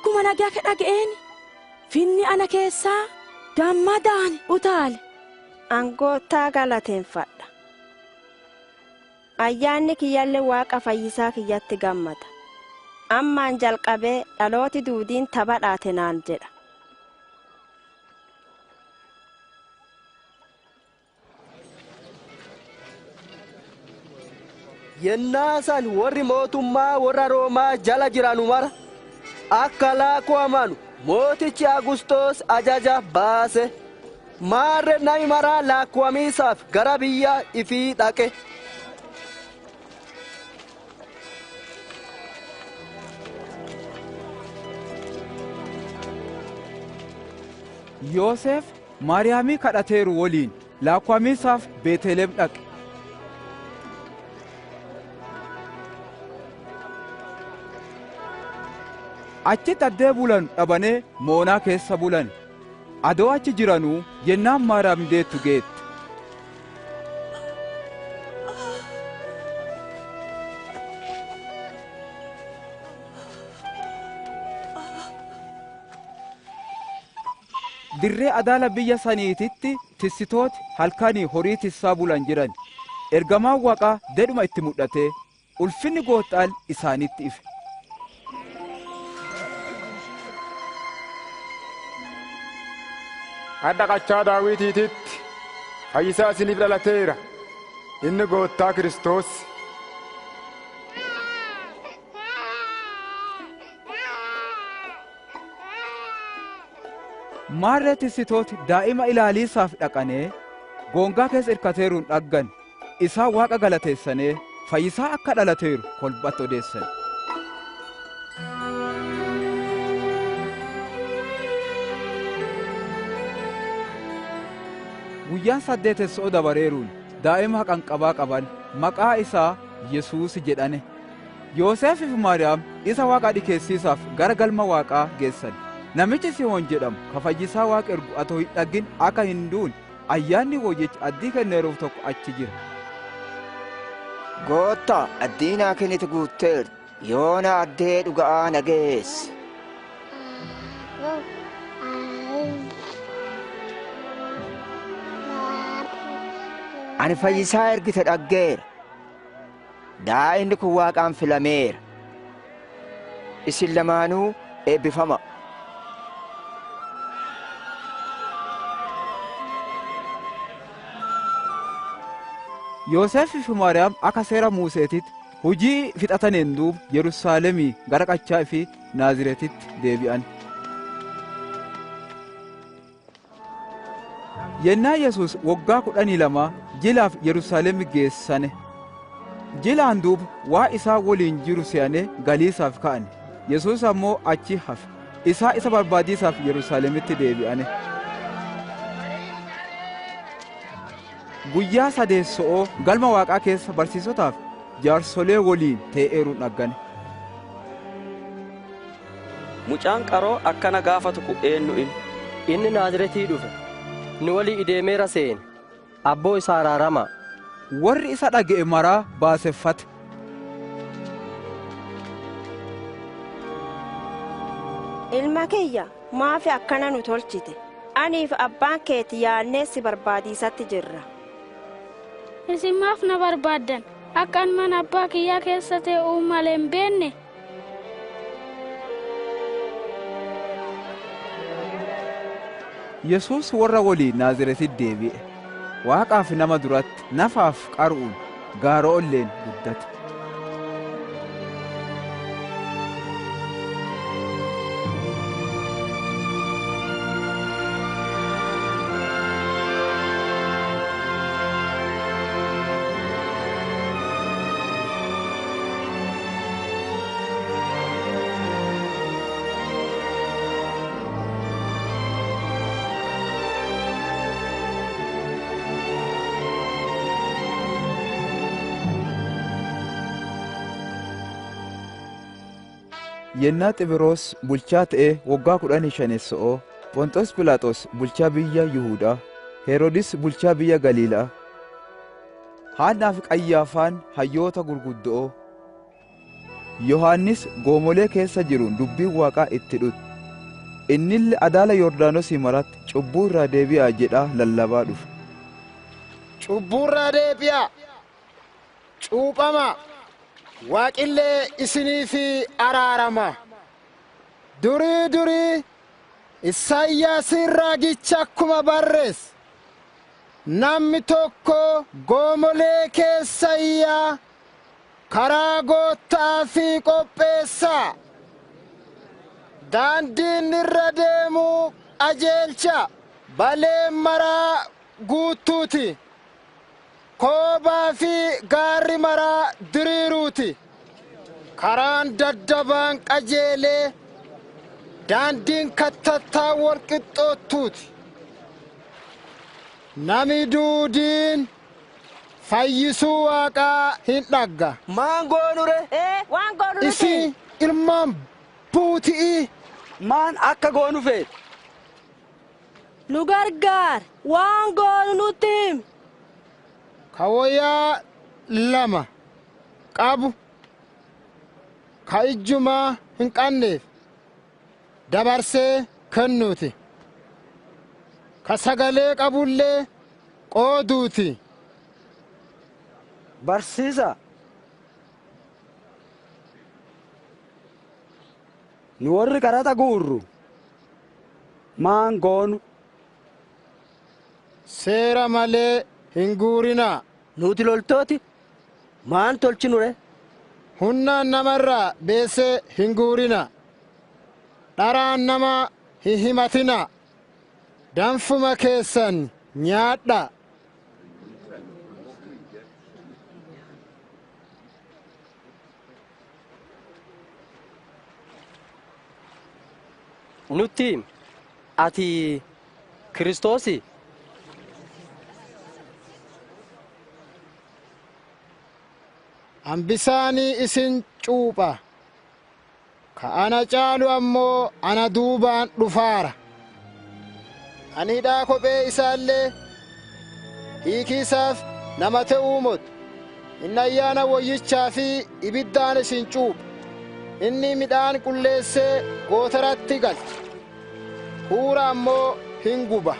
Akkuma nagaa dhaga'een finni ana keessaa gammadaan utaale. Goottaa galateeffadha. Ayyaanni kiyyaallee Waaqa fayyisaa kiyyatti gammada. Ammaan jalqabee dhalooti duudiin taphadhaate naan jedha. Yennaasan warri mootummaa warra Roomaa jala jiranu mara akka lakkoofamanu mootichi Agusxoos ajaja baase. Maarre nami maraa lakkoofamiisaaf gara biyya ifii dhaqe. Yoosef Maariyaamii kadhateeru waliin lakkoofamiisaaf Beetlehem dhaqe. Achitti addee bulan dhabanee moonaa keessa bulan. Adoo achi jiranuu yennaan Maariyaam deettu geette. Dirree adaala biyya saniititti tissitooti halkanii horii tissaa bulan jiran. Ergamaan Waaqaa dedhuma itti mul'atee ulfinni Gooftaan isaanitti ife. Hadha qachaa Daawitiititti fayyisaa isiniif dhalateera. Inni Goottaa Kiristoos. Maarree tissitooti daa'ima ilaaliisaaf dhaqanee goongaa keessa irkateeruun dhaggan. Isaan Waaqa galateessanee fayyisaa akka dhalateeru kolbatti odeessan. Guyyaan 8 dabareeruun daa'ima haqanqabaa qaban maqaa isaa Yesuus jedhane. Yoosef fi Maariyaam isa Waaqa dhikeessiisaaf gara galma Waaqaa geessan. Namichi Sihoon jedhamu ka fayyisaa Waaqa ergu atoo hin dhaggin akka hin duune ayyaanni wayyichi addii kenneeruuf tokko achi jira. Goottaa addii naa kennite guutteerti. Yoona addee dhuga'aa na geesse. Ani fayyisaa ergite dhaggeera. Daa'imni kun Waaqaan filameera. Isin lamaanuu eebbifama. Yoosef fi Maariyaam akka seera Muuseetitti hujii fixataneen duuba Yerusaalemii gara qachaa fi Naaziretitti deebi'an. Yennaa Yesuus waggaa 12 jilaaf Yerusaalemi geessane. Jilaan duuba waa isaa waliin jiru se'anee galiisaaf ka'ane. Yesuus ammoo achi hafe. Isaa isa barbaadiisaaf Yerusaalemitti deebi'ane. Guyyaa sadeessoo galma Waaqaa keessa barsiisotaaf jaarsolee waliin tee'eeruun dhaggane. Mucaan qaroo akkana gaafatu ku eenyu inni Naaziretii dhufe. Nu walii ideemeera seene. Abboo isaa araarama. Warri isa dhaga'e maraa baaseffate. Ilma kiyya maafi akkana nu tolchite? Aniif abbaan keeti yaannee si barbaadiisatti jirra. Isin maaf na barbaaddan? Akkan mana abbaa kiyyaa keessa te'uu malee hin beenne? Yesuus warra waliin Naaziretitti deebi'e. Waaqaaf nama duratti nafaaf qaruun gaara'olleen guddate. Yennaa Xibiroos bulchaa ta'ee waggaa 15 Phonxoos Philaaxoos bulchaa biyya Yihuudaa, Heroodis bulchaa biyya Galiilaa, Haannaa fi Qayyaafaan hayyoota gurguddoo, Yohaannis goomolee keessa jiruun dubbiin Waaqaa itti dhufe. Innille adaala Yordaanosii maratti cubbuu irraa deebi'aa jedhaa lallabaa dhufe. Cubbuu irraa deebi'aa, cuuphamaa, Waaqillee isiniif araaramaa. Durii Isaayyaasiin raajichi akkuma barreesse, namni tokko goomolee keessa iyyaa karaa goottaaf qopheessaa. Daandiin irra deemuu qajeelcha, baleen maraa guuttuuti. Koobaa fi gaarri maraa diriiruuti. Karaan daddabaan qajeelee, daandiin kattattaa wal qixxoottuuti. Nami duudiin fayyisuu Waaqaa hin dhagga. Maan goonure? Waan goonu Isin ilmaan buuti'i. Maan akka goonu feetu? Nu gargaar, waan goonu nutti himi. Kawoyaa lama qabu, ka ijjumaa hin qabneef dabarsee kennuuti. Ka sagalee qabullee qooduuti. Barsiisa, nu warri qaraxa guurru maan goonu? Seera malee hin guurinaa. Nuti loltooti maan tolchinure? Hunnaan namarraa beesee hin guurinaa. Dharaan nama hin himatinaa. Danfuma keessan nyaadhaa. Nutti ati Kiristoosi? Hambisaanii isin cuupha. Ka ana caalu ammoo ana duubaan dhufaara. Ani hidhaa kophee isaallee hiikii isaaf nama ta'uu motu. Inni ayyaana woyyichaa fi ibiddaan isin cuupha. Inni midhaan qulleessee gootaratti galcha. Huura ammoo hin guba.